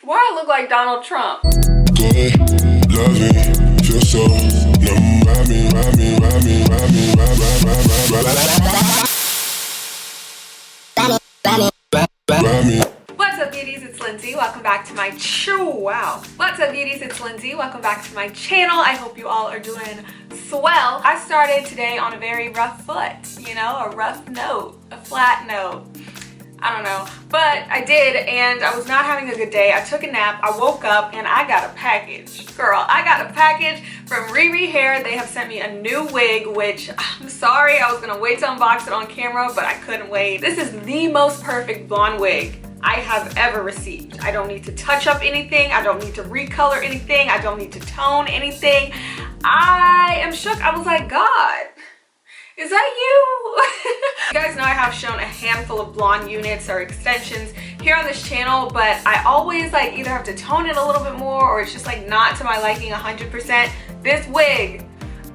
Why I look like Donald Trump? Good, love me, feel so numb, ride me, ride me, ride me, ride me, ride, ride, ride me. What's up, beauties? It's Lindsay. Welcome back to my wow. What's up, beauties? It's Lindsay. Welcome back to my channel. I hope you all are doing swell. I started today on a very rough foot, you know, a rough note, a flat note. I don't know, but I did, and I was not having a good day. I took a nap, I woke up, and I got a package. Girl, I got a package from RIRIHAIR. They have sent me a new wig, which I'm sorry, I was gonna wait to unbox it on camera, but I couldn't wait. This is the most perfect blonde wig I have ever received. I don't need to touch up anything. I don't need to recolor anything. I don't need to tone anything. I am shook. I was like, God, is that you? You guys know I have shown a handful of blonde units or extensions here on this channel, but I always like either have to tone it a little bit more or it's just like not to my liking 100%. This wig,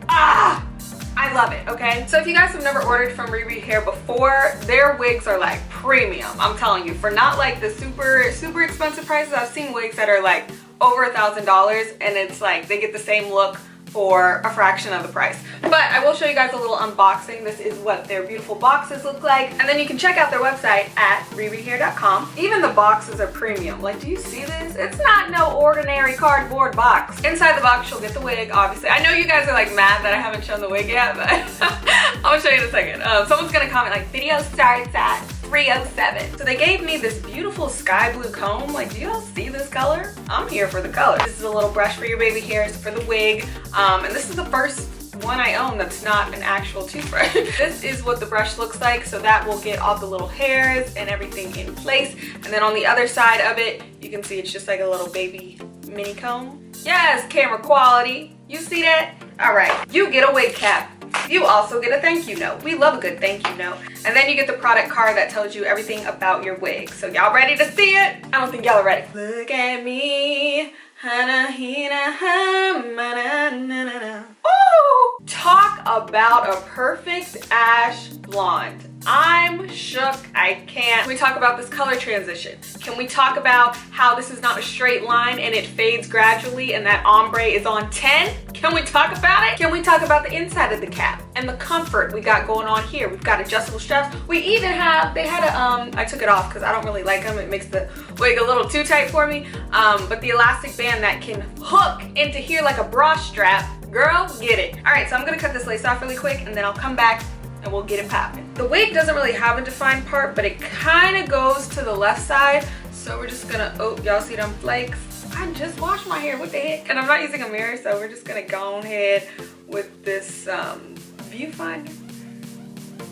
I love it, okay? So if you guys have never ordered from RIRIHAIR before, their wigs are like premium, I'm telling you. For not like the super expensive prices, I've seen wigs that are like over $1,000 and it's like they get the same look for a fraction of the price. But I will show you guys a little unboxing. This is what their beautiful boxes look like. And then you can check out their website at ririhair.com. Even the boxes are premium. Like, do you see this? It's not no ordinary cardboard box. Inside the box, you'll get the wig, obviously. I know you guys are like mad that I haven't shown the wig yet, but I'm gonna show you in a second. Someone's gonna comment like, video starts at 307. So they gave me this beautiful sky blue comb. Like, do y'all see this color? I'm here for the color. This is a little brush for your baby hairs for the wig. And this is the first one I own that's not an actual toothbrush. This is what the brush looks like. So that will get all the little hairs and everything in place. And then on the other side of it, you can see it's just like a little baby mini comb. Yes, camera quality. You see that? All right, you get a wig cap. You also get a thank you note. We love a good thank you note. And then you get the product card that tells you everything about your wig. So y'all ready to see it? I don't think y'all are ready. Look at me. Ooh! Talk about a perfect ash blonde. I'm shook. I can't. Can we talk about this color transition? Can we talk about how this is not a straight line and it fades gradually and that ombre is on 10? Can we talk about it? Can we talk about the inside of the cap and the comfort we got going on here? We've got adjustable straps. We even have, they had a, I took it off because I don't really like them. It makes the wig a little too tight for me. But the elastic band that can hook into here like a bra strap. Girl, get it. All right, so I'm gonna cut this lace off really quick and then I'll come back and we'll get it popping. The wig doesn't really have a defined part, but it kind of goes to the left side. So we're just gonna, oh, y'all see them flakes? I just washed my hair, what the heck? And I'm not using a mirror, so we're just gonna go ahead with this viewfinder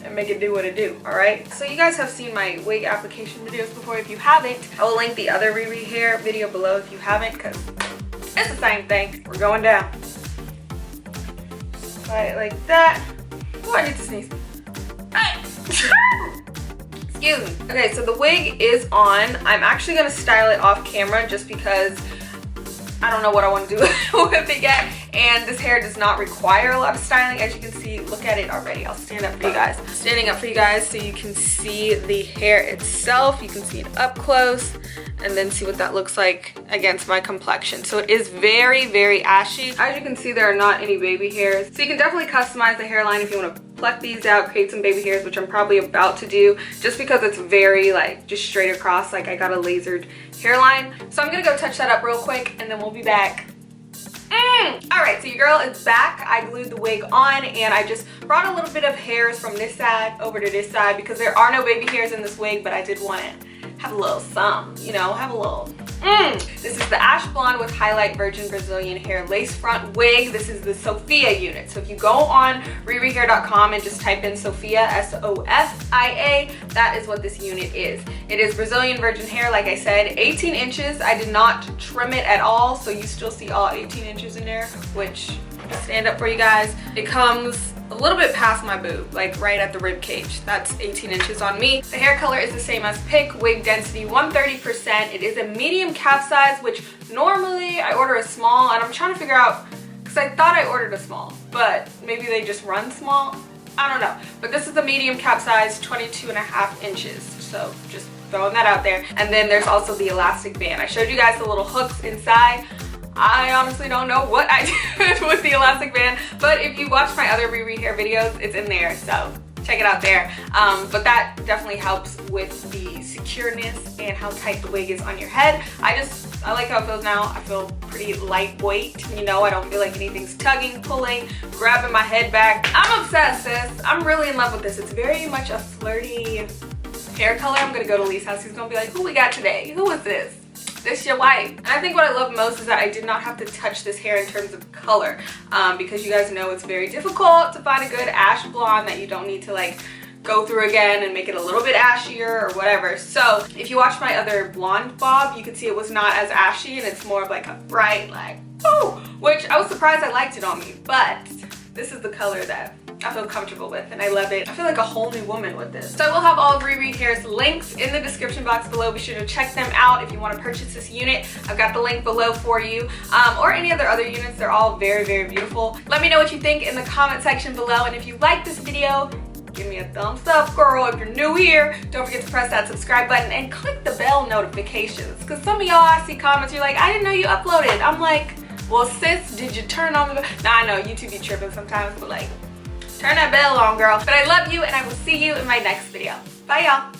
and make it do what it do, all right? So you guys have seen my wig application videos before. If you haven't, I will link the other RIRIHAIR video below if you haven't, because it's the same thing. We're going down. Apply it like that. Oh, I need to sneeze. Excuse me. Okay, so the wig is on. I'm actually gonna style it off camera just because I don't know what I want to do with it yet. And this hair does not require a lot of styling. As you can see, look at it already. I'll stand up for you guys. Standing up for you guys so you can see the hair itself. You can see it up close and then see what that looks like against my complexion. So it is very, very ashy. As you can see, there are not any baby hairs. So you can definitely customize the hairline if you want to pluck these out, create some baby hairs, which I'm probably about to do just because it's very like just straight across, like I got a lasered hairline. So I'm gonna go touch that up real quick and then we'll be back. All right, so your girl is back. I glued the wig on and I just brought a little bit of hairs from this side over to this side because there are no baby hairs in this wig, but I did want to have a little something, you know, have a little. This is the ash blonde with highlight virgin Brazilian hair lace front wig. This is the SOFIA unit. So if you go on ririhair.com and just type in SOFIA, S-O-F-I-A, that is what this unit is. It is Brazilian virgin hair, like I said, 18 inches. I did not trim it at all, so you still see all 18 inches in there, which, stand up for you guys. It comes a little bit past my boob, like right at the rib cage. That's 18 inches on me. The hair color is the same as pick, wig density 130%. It is a medium cap size, which normally I order a small, and I'm trying to figure out, because I thought I ordered a small, but maybe they just run small. I don't know. But this is a medium cap size, 22.5 inches. So just throwing that out there. And then there's also the elastic band. I showed you guys the little hooks inside. I honestly don't know what I did with the elastic band, but if you watch my other Riri hair videos, it's in there, so check it out there. But that definitely helps with the secureness and how tight the wig is on your head. I like how it feels now. I feel pretty lightweight, you know. I don't feel like anything's tugging, pulling, grabbing my head back. I'm obsessed, sis. I'm really in love with this. It's very much a flirty hair color. I'm gonna go to Lee's house. He's gonna be like, who we got today? Who is this? This your wife. And I think what I love most is that I did not have to touch this hair in terms of color, because you guys know it's very difficult to find a good ash blonde that you don't need to like go through again and make it a little bit ashier or whatever. So if you watch my other blonde bob, you can see it was not as ashy and it's more of like a bright, like, oh, which I was surprised I liked it on me, but this is the color that I feel comfortable with and I love it. I feel like a whole new woman with this. So I will have all of Riri Hair's links in the description box below. Be sure to check them out if you want to purchase this unit. I've got the link below for you, or any of their other units. They're all very, very beautiful. Let me know what you think in the comment section below, and if you like this video, give me a thumbs up, girl. If you're new here, don't forget to press that subscribe button and click the bell notifications, because some of y'all, I see comments, you're like, I didn't know you uploaded. I'm like, well, sis, did you turn on the bell? Now I know YouTube be tripping sometimes, but like, turn that bell on, girl. But I love you, and I will see you in my next video. Bye, y'all.